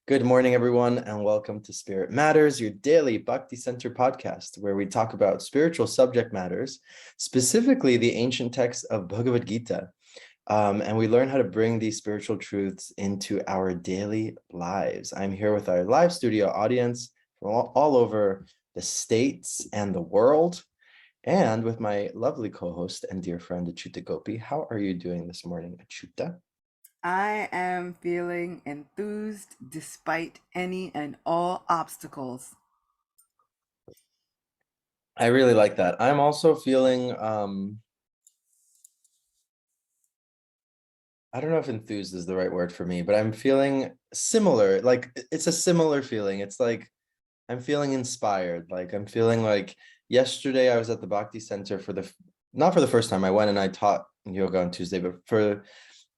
Good morning, everyone, and welcome to Spirit Matters, your daily Bhakti Center podcast, where we talk about spiritual subject matters, specifically the ancient text of Bhagavad Gita. And we learn how to bring these spiritual truths into our daily lives. I'm here with our live studio audience from all over the states and the world, and with my lovely co-host and dear friend, Achyuta Gopi. How are you doing this morning, Achyuta? I am feeling enthused despite any and all obstacles. I really like that. I'm also feeling I don't know if enthused is the right word for me, but I'm feeling similar. Like it's a similar feeling. It's like I'm feeling inspired. Like I'm feeling like yesterday I was at the Bhakti Center for not for the first time. I went and I taught yoga on Tuesday, but for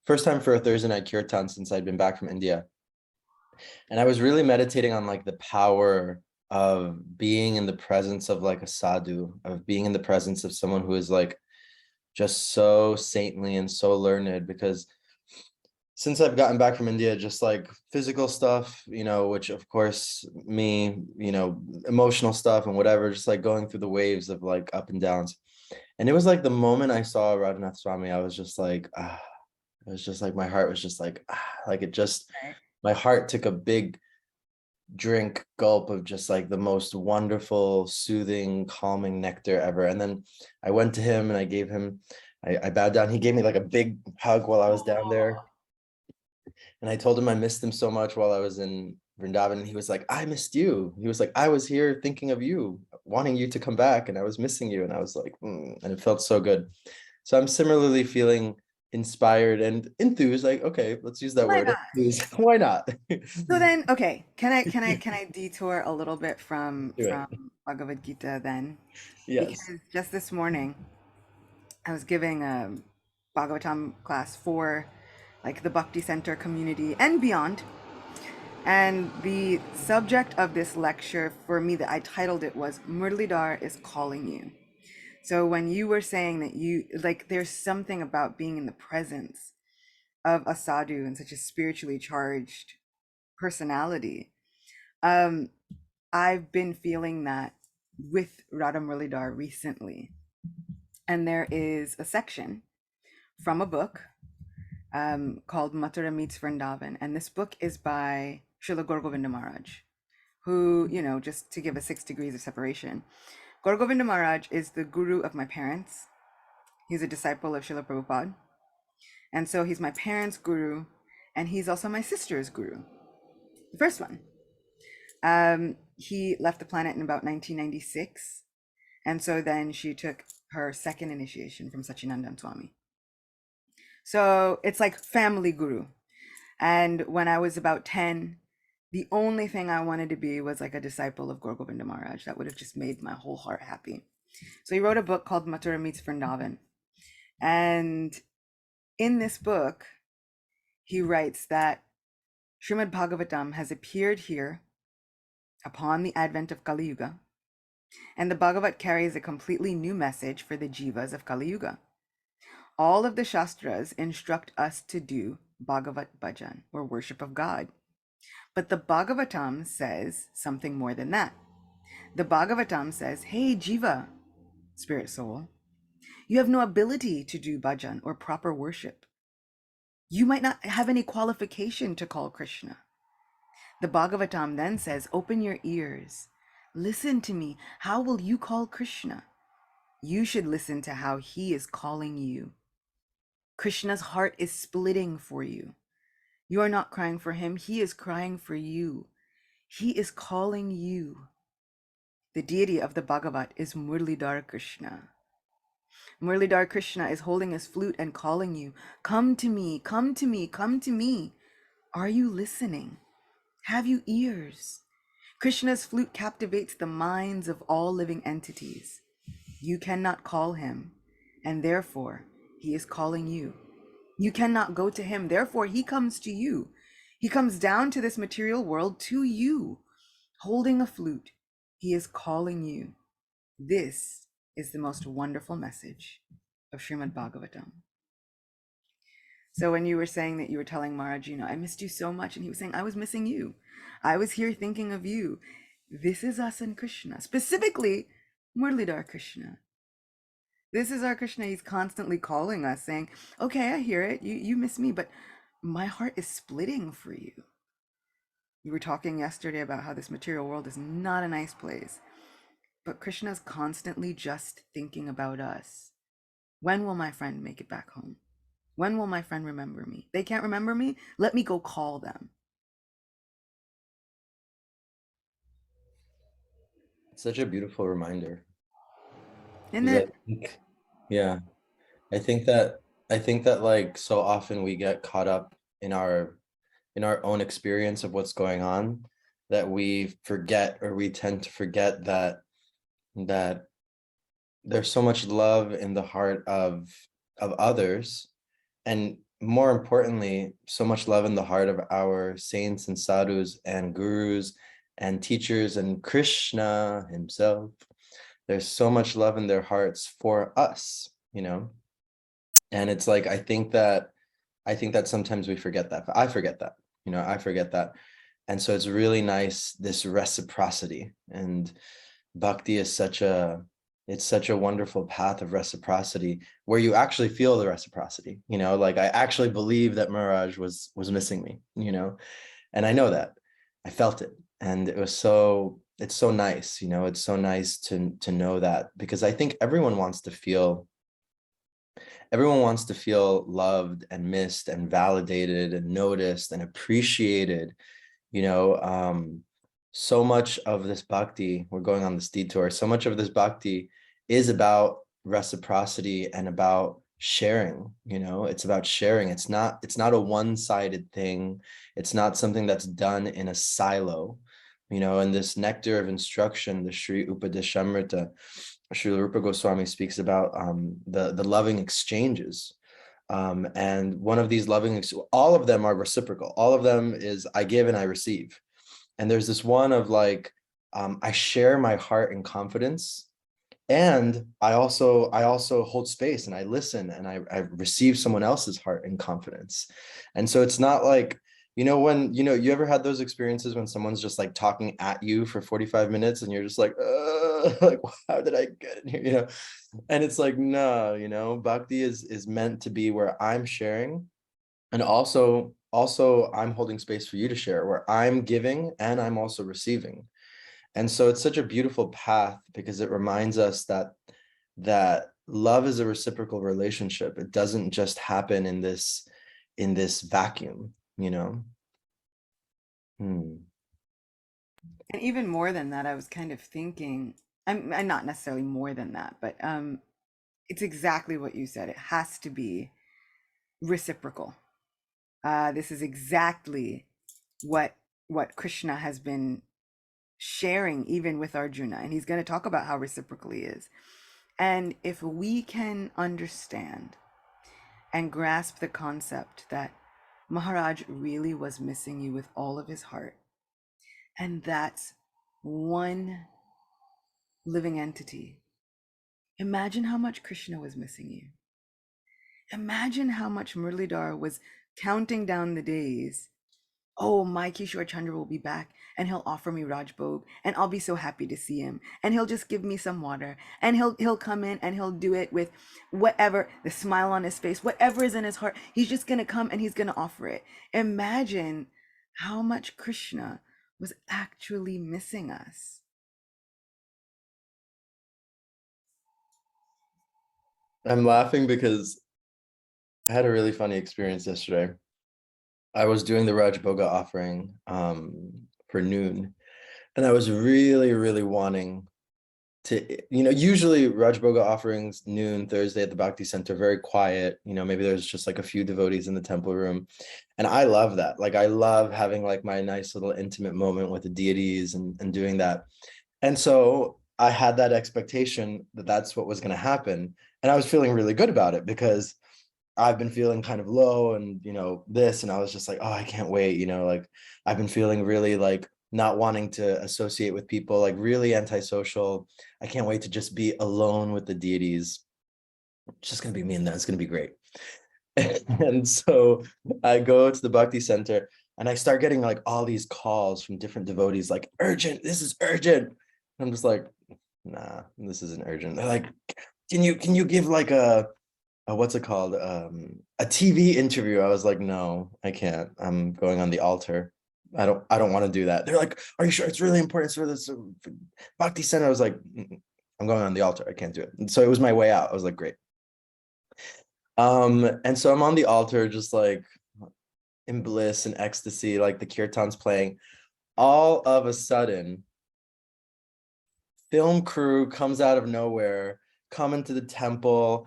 first time for a Thursday night kirtan since I'd been back from India. And I was really meditating on like the power of being in the presence of like a sadhu, of being in the presence of someone who is like just so saintly and so learned, because since I've gotten back from India, just like physical stuff, which of course me, emotional stuff and whatever, just like going through the waves of like up and downs. And it was like the moment I saw Radhanath Swami, I was just like, it was just like my heart was just like it just, Right. my heart took a big drink gulp of just like the most wonderful, soothing, calming nectar ever. And then I went to him and I gave him, I bowed down. He gave me like a big hug while I was down there. And I told him I missed him so much while I was in Vrindavan. And he was like, I missed you. He was like, I was here thinking of you, wanting you to come back, and I was missing you. And I was like, and it felt so good. So I'm similarly feeling inspired and enthused. Like, okay, let's use that Why word. not? Enthused. Why not? So then, okay, can I detour a little bit from Do it. Bhagavad Gita then? Yes. Because just this morning I was giving a Bhagavatam class for like the Bhakti Center community and beyond. And the subject of this lecture for me that I titled it was Murlidhar is calling you. So when you were saying that you like there's something about being in the presence of a sadhu and such a spiritually charged personality, um I've been feeling that with Radha Muralidhar recently. And there is a section from a book called Mathura Meets Vrindavan, and this book is by Srila Gaur Govinda Maharaj, who, just to give us 6 degrees of separation, Gaur Govinda Maharaj is the guru of my parents. He's a disciple of Srila Prabhupada. And so he's my parents' guru, and he's also my sister's guru, the first one. He left the planet in about 1996. And so then she took her second initiation from Sachinandan Swami. So it's like family guru. And when I was about 10, the only thing I wanted to be was like a disciple of Gaur Govinda Maharaj. That would have just made my whole heart happy. So he wrote a book called Mathura Meets Vrindavan. And in this book, he writes that Srimad Bhagavatam has appeared here upon the advent of Kali Yuga, and the Bhagavat carries a completely new message for the jivas of Kali Yuga. All of the Shastras instruct us to do Bhagavat Bhajan, or worship of God. But the Bhagavatam says something more than that. The Bhagavatam says, hey, jiva, spirit soul, you have no ability to do bhajan or proper worship. You might not have any qualification to call Krishna. The Bhagavatam then says, open your ears. Listen to me. How will you call Krishna? You should listen to how he is calling you. Krishna's heart is splitting for you. You are not crying for him. He is crying for you. He is calling you. The deity of the Bhagavat is Murlidhar Krishna. Murlidhar Krishna is holding his flute and calling you. Come to me, come to me, come to me. Are you listening? Have you ears? Krishna's flute captivates the minds of all living entities. You cannot call him, and therefore he is calling you. You cannot go to him, therefore he comes to you. He comes down to this material world to you, holding a flute. He is calling you. This is the most wonderful message of Srimad Bhagavatam. So when you were saying that you were telling Maharaj, I missed you so much, and he was saying, I was missing you. I was here thinking of you. This is us and Krishna, specifically Murlidhar Krishna. This is our Krishna. He's constantly calling us, saying, okay, I hear it. You miss me, but my heart is splitting for you. We were talking yesterday about how this material world is not a nice place, but Krishna's constantly just thinking about us. When will my friend make it back home? When will my friend remember me? They can't remember me? Let me go call them. Such a beautiful reminder. Isn't Because I it? think, yeah, I think that like so often we get caught up in our own experience of what's going on, that we forget, or we tend to forget that there's so much love in the heart of others, and more importantly, so much love in the heart of our saints and sadhus and gurus and teachers and Krishna himself. There's so much love in their hearts for us, and it's like, I think that sometimes we forget that. I forget that, I forget that. And so it's really nice, this reciprocity. And bhakti is such a wonderful path of reciprocity, where you actually feel the reciprocity, like I actually believe that Miraj was missing me, and I know that. I felt it. And it's so nice, it's so nice to know that, because I think everyone wants to feel loved and missed and validated and noticed and appreciated. you know so much of this bhakti, we're going on this detour, so much of this bhakti is about reciprocity and about sharing. It's about sharing. It's not a one-sided thing. It's not something that's done in a silo. In this nectar of instruction, the Sri Upadeshamrita, Srila Rupa Goswami speaks about the loving exchanges. And one of these all of them are reciprocal. All of them is I give and I receive. And there's this one of like, I share my heart and confidence, and I also hold space and I listen and I receive someone else's heart and confidence. And so it's not like, when you ever had those experiences when someone's just like talking at you for 45 minutes and you're just like, like, how did I get in here, and it's like, no, bhakti is meant to be where I'm sharing, and also I'm holding space for you to share, where I'm giving and I'm also receiving. And so it's such a beautiful path, because it reminds us that love is a reciprocal relationship. It doesn't just happen in this vacuum, Hmm. And even more than that, I was kind of thinking, I'm not necessarily more than that, but it's exactly what you said. It has to be reciprocal. This is exactly what Krishna has been sharing even with Arjuna, and he's going to talk about how reciprocal he is. And if we can understand and grasp the concept that Maharaj really was missing you with all of his heart, and that's one living entity. Imagine how much Krishna was missing you. Imagine how much Murlidhar was counting down the days. Oh, my Kishore Chandra will be back and he'll offer me Rajbog and I'll be so happy to see him. And he'll just give me some water and he'll come in and he'll do it with whatever, the smile on his face, whatever is in his heart. He's just going to come and he's going to offer it. Imagine how much Krishna was actually missing us. I'm laughing because I had a really funny experience yesterday. I was doing the Raj Boga offering for noon, and I was really, really wanting to, usually Raj Boga offerings noon Thursday at the Bhakti Center, very quiet. Maybe there's just like a few devotees in the temple room. And I love that. Like, I love having like my nice little intimate moment with the deities and doing that. And so I had that expectation that that's what was going to happen. And I was feeling really good about it, because I've been feeling kind of low and, this, and I was just like, oh, I can't wait. Like, I've been feeling really like not wanting to associate with people, like really antisocial. I can't wait to just be alone with the deities. It's just going to be me and them. It's going to be great. And so I go to the Bhakti Center and I start getting like all these calls from different devotees, like urgent, this is urgent. I'm just like, nah, this isn't urgent. They're like, can you give like a what's it called? A TV interview. I was like, no, I can't. I'm going on the altar. I don't want to do that. They're like, are you sure it's really important for this for Bhakti Center? I was like, "Mm-mm, I'm going on the altar. I can't do it. And so it was my way out. I was like, great. And so I'm on the altar, just like in bliss and ecstasy, like the kirtan's playing. All of a sudden, film crew comes out of nowhere, come into the temple,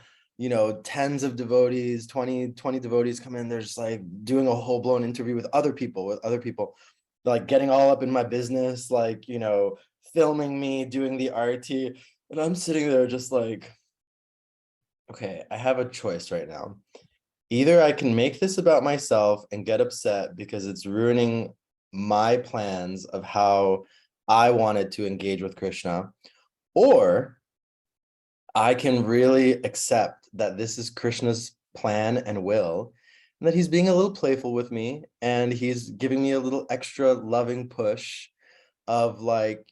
tens of devotees, 20 devotees come in. They're just like doing a whole blown interview with other people, like getting all up in my business, like, filming me doing the RT. And I'm sitting there just like, okay, I have a choice right now. Either I can make this about myself and get upset because it's ruining my plans of how I wanted to engage with Krishna, or I can really accept that this is Krishna's plan and will, and that he's being a little playful with me and he's giving me a little extra loving push of like,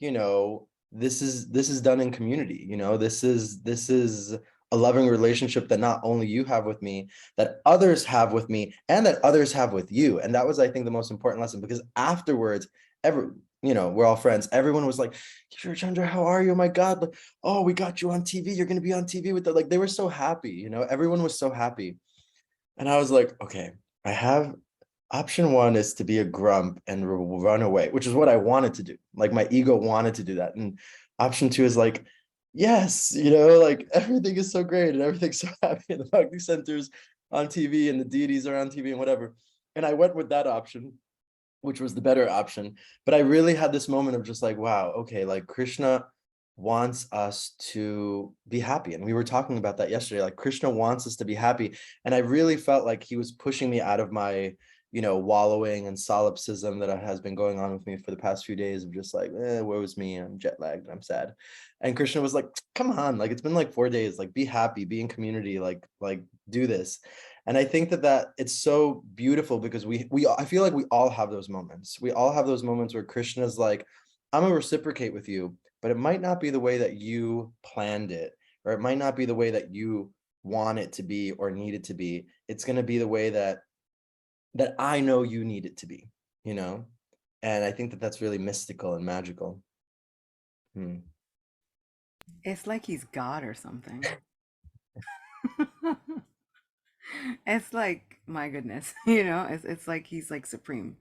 this is done in community, this is a loving relationship that not only you have with me, that others have with me, and that others have with you. And that was, I think, the most important lesson, because afterwards, every we're all friends. Everyone was like, Kishore Chandra, how are you? Oh my God, like, oh, we got you on TV. You're gonna be on TV with the, like, they were so happy, everyone was so happy. And I was like, okay, I have option one is to be a grump and run away, which is what I wanted to do. Like my ego wanted to do that. And option two is like, yes, like everything is so great and everything's so happy and the Bhakti centers on TV and the deities are on TV and whatever. And I went with that option, which was the better option. But I really had this moment of just like, wow, okay, like Krishna wants us to be happy. And we were talking about that yesterday. Like Krishna wants us to be happy. And I really felt like he was pushing me out of my, wallowing and solipsism that has been going on with me for the past few days of just like, woe is me, I'm jet lagged, I'm sad. And Krishna was like, come on, like it's been like 4 days, like be happy, be in community, like do this. And I think that it's so beautiful because I feel like we all have those moments. We all have those moments where Krishna's like, I'm gonna reciprocate with you, but it might not be the way that you planned it, or it might not be the way that you want it to be or need it to be. It's going to be the way that I know you need it to be, you know? And I think that that's really mystical and magical. Hmm. It's like he's God or something. It's like, my goodness, it's like he's like supreme.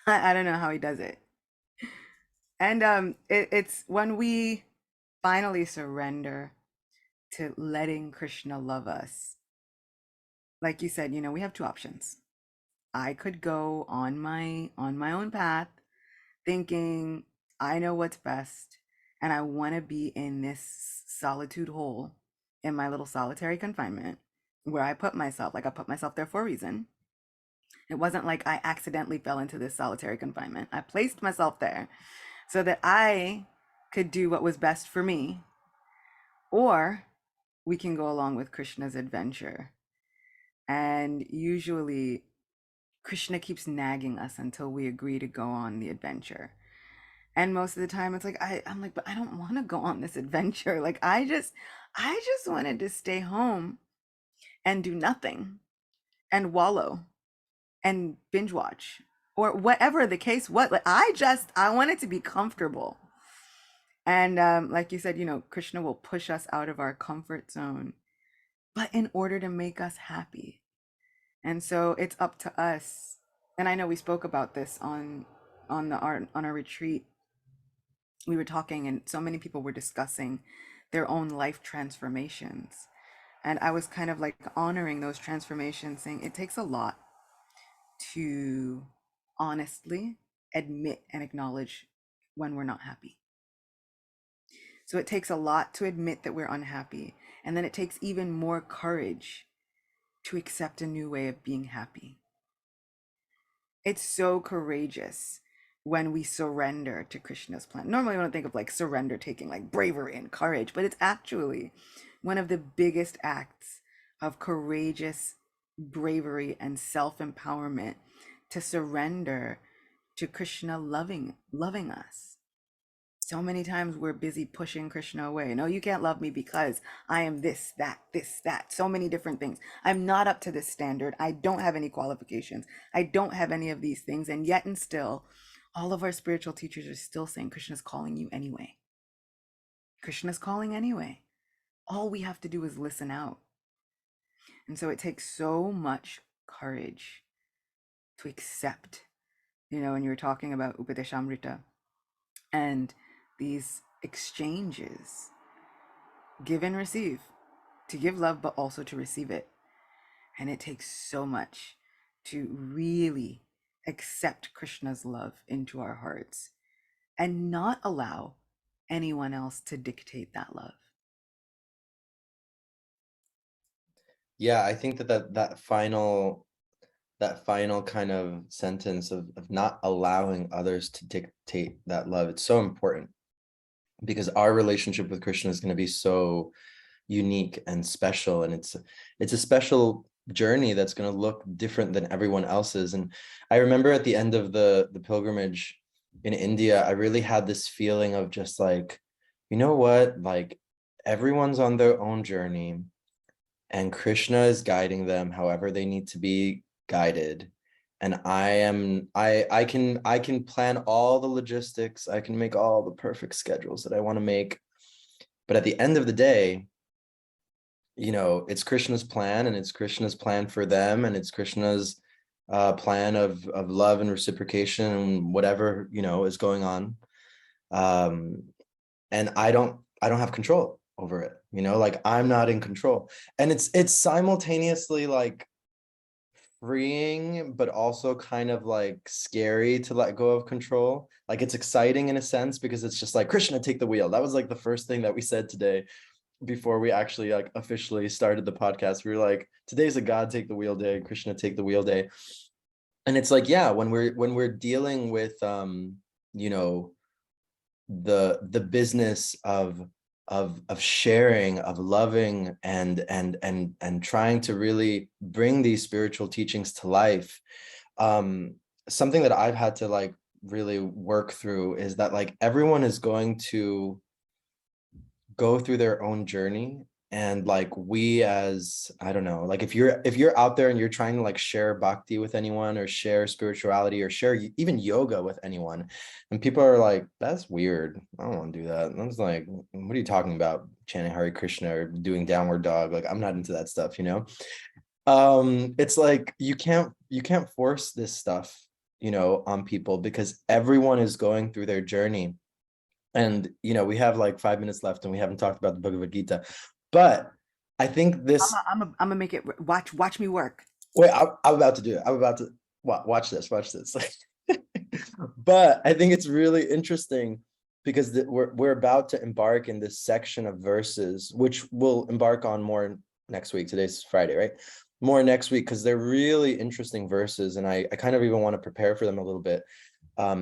I don't know how he does it. And it's when we finally surrender to letting Krishna love us. Like you said, we have two options. I could go on my own path thinking I know what's best and I want to be in this solitude hole in my little solitary confinement where I put myself, like I put myself there for a reason. It wasn't like I accidentally fell into this solitary confinement. I placed myself there so that I could do what was best for me, or we can go along with Krishna's adventure. And usually, Krishna keeps nagging us until we agree to go on the adventure. And most of the time it's like I'm like, but I don't want to go on this adventure. Like I just wanted to stay home and do nothing and wallow and binge watch or whatever the case was. Like I wanted to be comfortable. And like you said, Krishna will push us out of our comfort zone, but in order to make us happy. And so it's up to us. And I know we spoke about this on our retreat. We were talking and so many people were discussing their own life transformations. And I was kind of like honoring those transformations, saying it takes a lot to honestly admit and acknowledge when we're not happy. So it takes a lot to admit that we're unhappy. And then it takes even more courage to accept a new way of being happy. It's so courageous when we surrender to Krishna's plan. Normally, we don't think of like surrender taking like bravery and courage, but it's actually one of the biggest acts of courageous bravery and self-empowerment to surrender to Krishna loving us. So many times we're busy pushing Krishna away. No, you can't love me because I am this, that, this, that. So many different things. I'm not up to this standard. I don't have any qualifications. I don't have any of these things. And yet and still, all of our spiritual teachers are still saying Krishna's calling you anyway. Krishna's calling anyway. All we have to do is listen out. And so it takes so much courage to accept, when you were talking about Upadeshamrita and these exchanges, give and receive, to give love, but also to receive it. And it takes so much to really accept Krishna's love into our hearts and not allow anyone else to dictate that love. Yeah, I think that final kind of sentence of not allowing others to dictate that love, it's so important, because our relationship with Krishna is going to be so unique and special, and it's a special journey that's going to look different than everyone else's. And I remember at the end of the pilgrimage in India, I really had this feeling of just like, you know what, like everyone's on their own journey and Krishna is guiding them however they need to be guided. And I can plan all the logistics, I can make all the perfect schedules that I want to make, but at the end of the day, it's Krishna's plan, and it's Krishna's plan for them, and it's Krishna's plan of love and reciprocation and whatever is going on. And I don't have control over it. Like I'm not in control, and it's simultaneously like freeing, but also kind of like scary to let go of control. Like it's exciting in a sense because it's just like, Krishna, take the wheel. That was like the first thing that we said today before we actually like officially started the podcast. We were like, today's a God take the wheel day, Krishna take the wheel day. And it's like, yeah, when we're dealing with the business of sharing, of loving, and trying to really bring these spiritual teachings to life, something that I've had to like really work through is that like everyone is going to go through their own journey. And like we, as I don't know, like if you're out there and you're trying to like share bhakti with anyone, or share spirituality, or share even yoga with anyone, and people are like, that's weird, I don't want to do that, and I was like, what are you talking about, chanting Hare Krishna or doing downward dog? Like I'm not into that stuff. It's like you can't force this stuff on people, because everyone is going through their journey. And we have like 5 minutes left and we haven't talked about the Bhagavad Gita, but I think this. I'm gonna make it. Watch me work. Wait, I'm about to do it. I'm about to watch this. But I think it's really interesting because we're about to embark in this section of verses, which we'll embark on more next week. Today's Friday, right? More next week, because they're really interesting verses, and I kind of even want to prepare for them a little bit.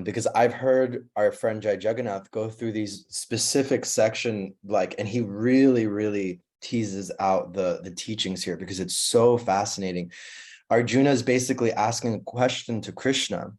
Because I've heard our friend Jai Jagannath go through these specific section, like, and he really, really teases out the teachings here because it's so fascinating. Arjuna is basically asking a question to Krishna.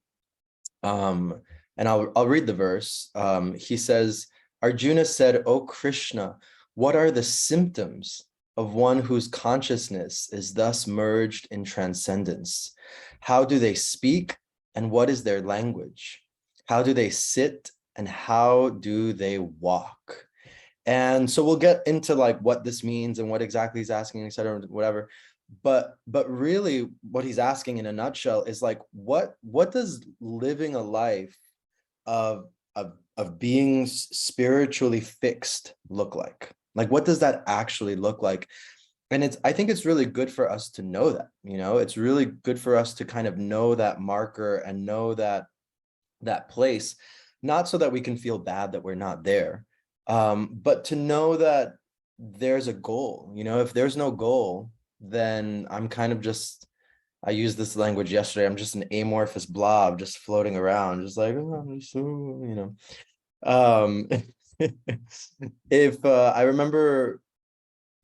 And I'll read the verse. He says, Arjuna said, "O Krishna, what are the symptoms of one whose consciousness is thus merged in transcendence? How do they speak? And what is their language? How do they sit? And how do they walk?" And so we'll get into like what this means and what exactly he's asking, etc., whatever. But really what he's asking in a nutshell is like, what does living a life of being spiritually fixed look like? Like, what does that actually look like? And I think it's really good for us to know that, it's really good for us to kind of know that marker and know that place, not so that we can feel bad that we're not there, but to know that there's a goal. If there's no goal, then I'm kind of just, I used this language yesterday, I'm just an amorphous blob just floating around, just like, oh, I'm so, if I remember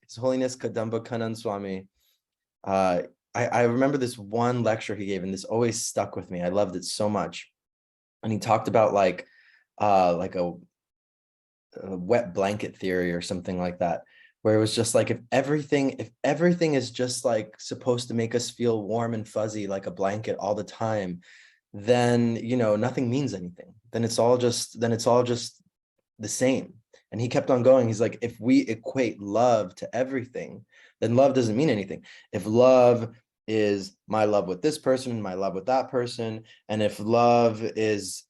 His Holiness Kadamba Kannan Swami, I remember this one lecture he gave, and this always stuck with me. I loved it so much. And he talked about like a wet blanket theory or something like that, where it was just like, if everything is just like supposed to make us feel warm and fuzzy like a blanket all the time, then nothing means anything. Then it's all just the same. And he kept on going. He's like, if we equate love to everything, then love doesn't mean anything. If love is my love with this person, my love with that person, and if love is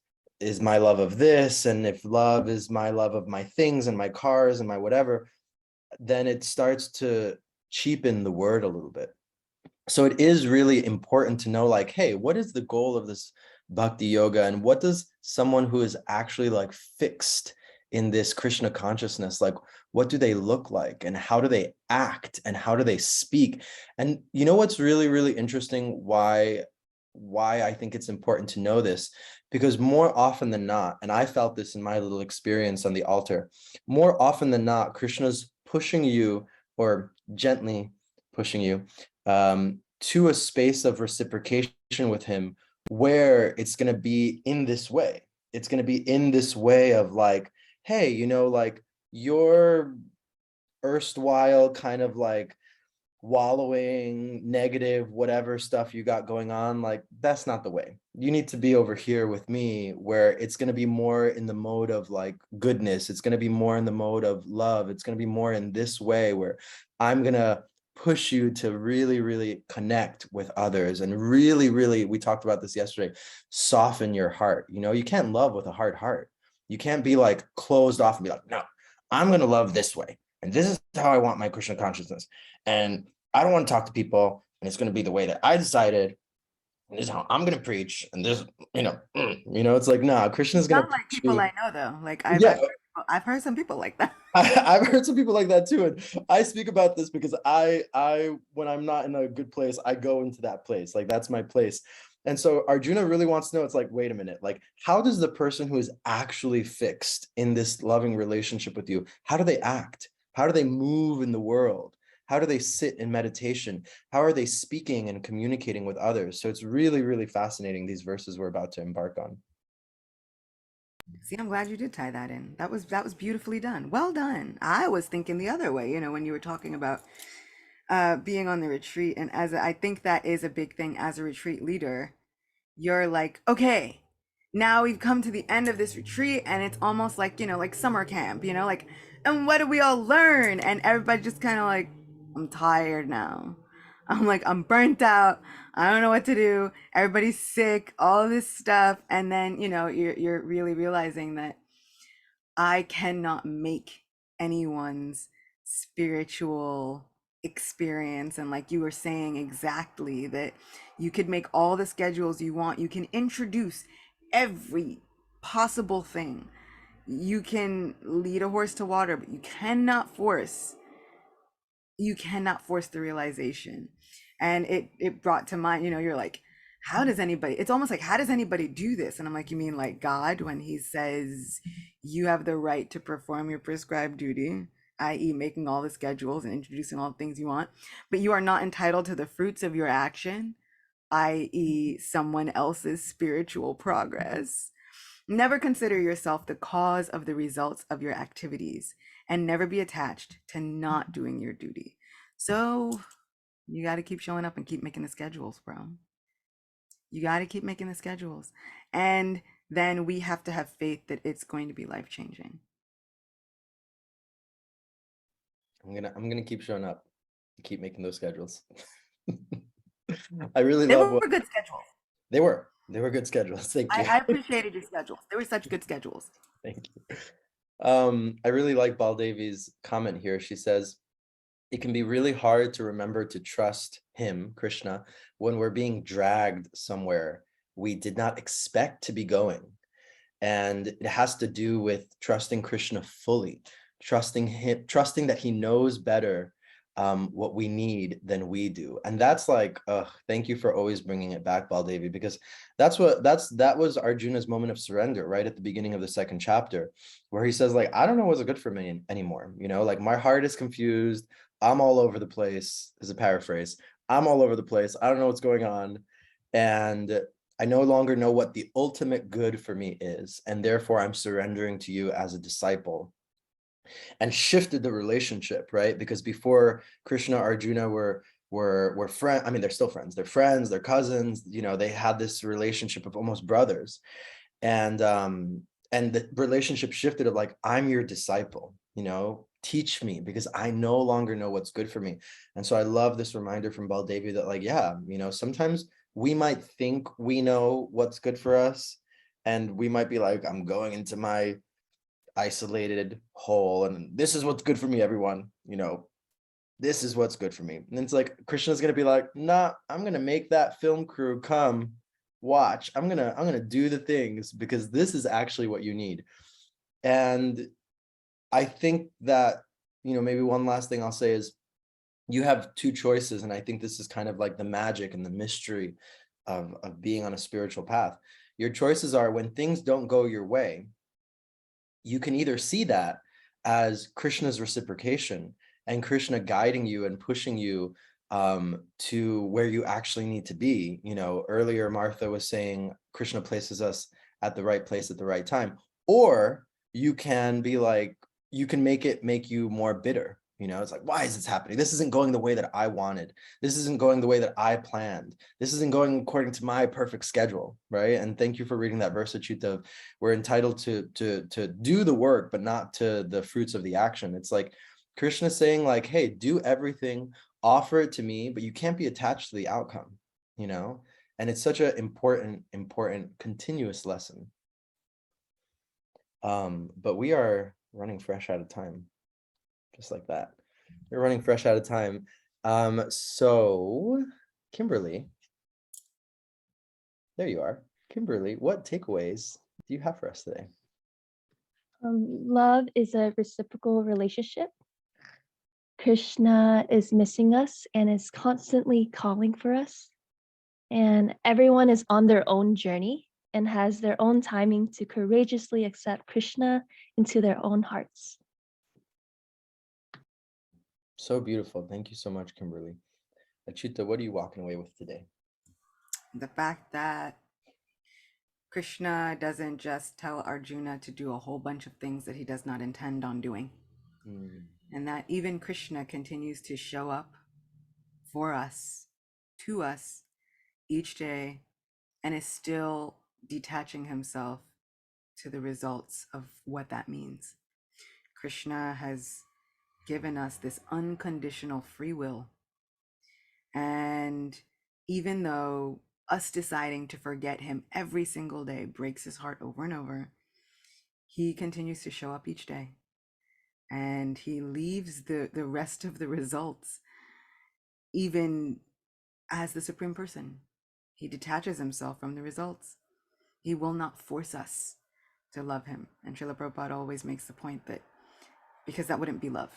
my love of this, and if love is my love of my things and my cars and my whatever, then it starts to cheapen the word a little bit. So it is really important to know, like, hey, what is the goal of this bhakti yoga, and what does someone who is actually like fixed in this Krishna consciousness, like, what do they look like, and how do they act, and how do they speak? And what's really, really interesting, why I think it's important to know this, because more often than not, and I felt this in my little experience on the altar, more often than not, Krishna's pushing you, or gently pushing you, to a space of reciprocation with him, where it's going to be in this way. It's going to be in this way of like, hey, like, your erstwhile kind of like wallowing, negative, whatever stuff you got going on, like, that's not the way. You need to be over here with me, where it's going to be more in the mode of like goodness. It's going to be more in the mode of love. It's going to be more in this way, where I'm going to push you to really, really connect with others, and really, really, we talked about this yesterday, soften your heart. You can't love with a hard heart. You can't be like closed off and be like, no, I'm going to love this way, and this is how I want my Krishna consciousness, and I don't want to talk to people, and it's going to be the way that I decided, and this is how I'm going to preach, and this, it's like, nah, Krishna's going Not to like push people you. I know though. Like Yeah, I've heard some people like that. I've heard some people like that too, and I speak about this because I when I'm not in a good place, I go into that place. Like, that's my place. And so Arjuna really wants to know, it's like, wait a minute, like, how does the person who is actually fixed in this loving relationship with you, how do they act? How do they move in the world? How do they sit in meditation? How are they speaking and communicating with others? So it's really, really fascinating, these verses we're about to embark on. See, I'm glad you did tie that in. That was beautifully done. Well done. I was thinking the other way, when you were talking about being on the retreat, and I think that is a big thing as a retreat leader. You're like, okay, now we've come to the end of this retreat, and it's almost like, like summer camp, like, and what do we all learn? And everybody just kind of like, I'm tired now. I'm like, I'm burnt out. I don't know what to do. Everybody's sick, all of this stuff. And then, you're really realizing that I cannot make anyone's spiritual experience. And like you were saying exactly, that you could make all the schedules you want, you can introduce every possible thing. You can lead a horse to water, but you cannot force the realization. And it brought to mind, you're like, how does anybody, it's almost like, how does anybody do this? And I'm like, you mean like God, when he says you have the right to perform your prescribed duty, i.e. making all the schedules and introducing all the things you want, but you are not entitled to the fruits of your action, i.e. someone else's spiritual progress. Never consider yourself the cause of the results of your activities, and never be attached to not doing your duty. So you got to keep showing up and keep making the schedules, bro. You got to keep making the schedules. And then we have to have faith that it's going to be life changing. I'm gonna keep showing up, keep making those schedules. I really They love were what good schedules. they were good schedules. Thank you. I appreciated your schedules. They were such good schedules. Thank you. I really like Baldevi's comment here. She says, it can be really hard to remember to trust him, Krishna, when we're being dragged somewhere we did not expect to be going. And it has to do with trusting Krishna fully, trusting him, trusting that he knows better what we need than we do. And that's like, thank you for always bringing it back, Baldevi, because that was Arjuna's moment of surrender right at the beginning of the second chapter, where he says, like, I don't know what's good for me anymore. Like, my heart is confused. I'm all over the place, is a paraphrase. I'm all over the place. I don't know what's going on. And I no longer know what the ultimate good for me is. And therefore, I'm surrendering to you as a disciple, and shifted the relationship, right? Because before, Krishna, Arjuna were friends. I mean, they're still friends. They're friends, they're cousins, they had this relationship of almost brothers. And the relationship shifted of like, I'm your disciple, teach me, because I no longer know what's good for me. And so I love this reminder from Baldevi that, like, yeah, sometimes we might think we know what's good for us, and we might be like, I'm going into my isolated hole, and this is what's good for me, everyone, this is what's good for me. And it's like, Krishna's gonna be like, nah, I'm gonna make that film crew come watch. I'm gonna do the things, because this is actually what you need. And I think that, maybe one last thing I'll say is, you have two choices. And I think this is kind of like the magic and the mystery of being on a spiritual path. Your choices are, when things don't go your way, you can either see that as Krishna's reciprocation, and Krishna guiding you and pushing you to where you actually need to be. Earlier Martha was saying Krishna places us at the right place at the right time. Or you can be like, you can make you more bitter. It's like, why is this happening? This isn't going the way that I wanted. This isn't going the way that I planned. This isn't going according to my perfect schedule, right? And thank you for reading that verse, Achyuta. We're entitled to do the work, but not to the fruits of the action. It's like Krishna saying, like, hey, do everything, offer it to me, but you can't be attached to the outcome, and it's such an important continuous lesson. But we are running fresh out of time, just like that. We're running fresh out of time. So Kimberly, there you are. Kimberly, what takeaways do you have for us today? Love is a reciprocal relationship. Krishna is missing us and is constantly calling for us. And everyone is on their own journey and has their own timing to courageously accept Krishna into their own hearts. So beautiful. Thank you so much, Kimberly. Achyuta, what are you walking away with today? The fact that Krishna doesn't just tell Arjuna to do a whole bunch of things that he does not intend on doing. And that even Krishna continues to show up for us, to us, each day, and is still detaching himself to the results of what that means. Krishna has given us this unconditional free will. And even though us deciding to forget him every single day breaks his heart over and over, he continues to show up each day. And he leaves the rest of the results, even as the Supreme Person. He detaches himself from the results. He will not force us to love him. And Srila Prabhupada always makes the point that, because that wouldn't be love.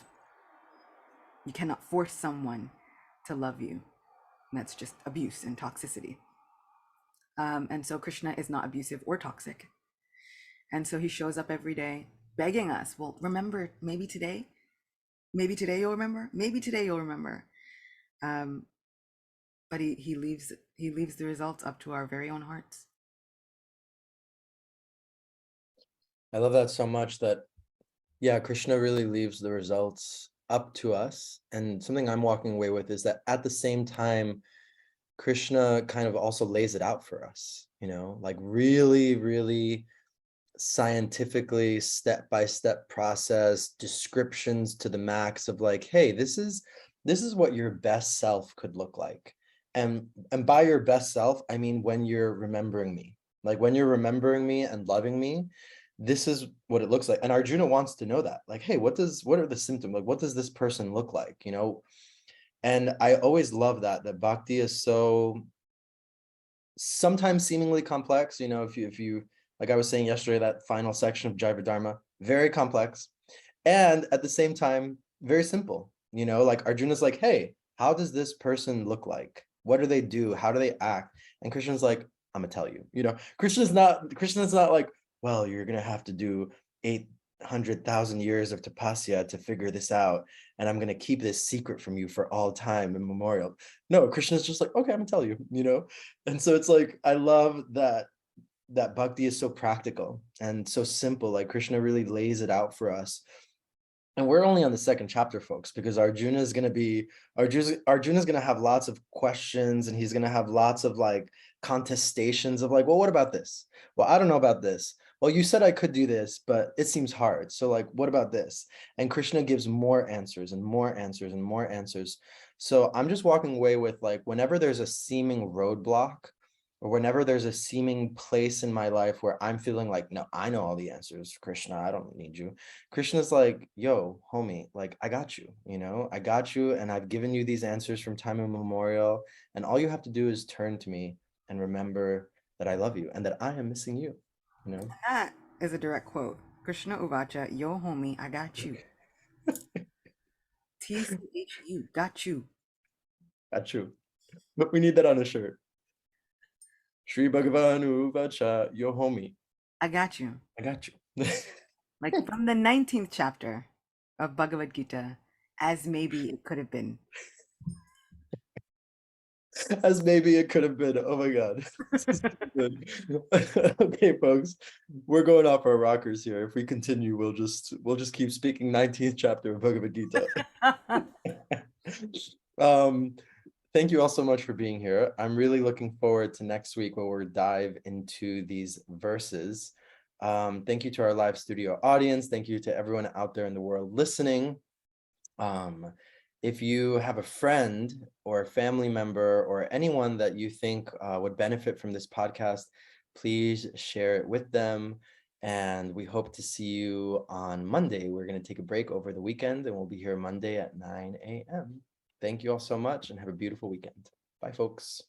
You cannot force someone to love you. And that's just abuse and toxicity. And so Krishna is not abusive or toxic. And so he shows up every day begging us, well, remember, maybe today you'll remember, maybe today you'll remember. But he leaves the results up to our very own hearts. I love that so much, that, yeah, Krishna really leaves the results up to us. And something I'm walking away with is that at the same time, Krishna kind of also lays it out for us, like really, really scientifically, step-by-step process, descriptions to the max of like, hey, this is what your best self could look like. And by your best self, I mean when you're remembering me. Like when you're remembering me and loving me, this is what it looks like. And Arjuna wants to know that. Like, hey, what are the symptoms? Like, what does this person look like? And I always love that bhakti is so sometimes seemingly complex. If you like I was saying yesterday, that final section of Jaiva Dharma, very complex, and at the same time very simple. Like Arjuna's like, hey, how does this person look like? What do they do? How do they act? And Krishna's like, I'm gonna tell you. Krishna's not like, well, you're gonna have to do 8 100,000 years of tapasya to figure this out, and I'm going to keep this secret from you for all time immemorial. No, Krishna's just like, okay, I'm gonna tell you, you know? And so it's like, I love that bhakti is so practical and so simple. Like Krishna really lays it out for us. And we're only on the second chapter, folks, because Arjuna's going to have lots of questions, and he's going to have lots of like contestations of like, well, what about this? Well, I don't know about this. Well, you said I could do this, but it seems hard. So like, what about this? And Krishna gives more answers and more answers and more answers. So I'm just walking away with like, whenever there's a seeming roadblock, or whenever there's a seeming place in my life where I'm feeling like, no, I know all the answers, Krishna, I don't need you. Krishna's like, yo, homie, like, I got you, I got you. And I've given you these answers from time immemorial. And all you have to do is turn to me and remember that I love you and that I am missing you, That is a direct quote. Krishna Uvacha, yo homie, I got you. TCHU, got you. Got you. But we need that on a shirt. Shri Bhagavan Uvacha, yo homie. I got you. I got you. Like from the 19th chapter of Bhagavad Gita, as maybe it could have been. As maybe it could have been. Oh my God. Good. Okay, folks, we're going off our rockers here. If we continue, we'll just keep speaking 19th chapter of Bhagavad Gita. Thank you all so much for being here. I'm really looking forward to next week where we'll dive into these verses. Thank you to our live studio audience. Thank you to everyone out there in the world listening. If you have a friend or a family member or anyone that you think would benefit from this podcast, please share it with them. And we hope to see you on Monday. We're going to take a break over the weekend, and we'll be here Monday at 9 a.m. Thank you all so much, and have a beautiful weekend. Bye, folks.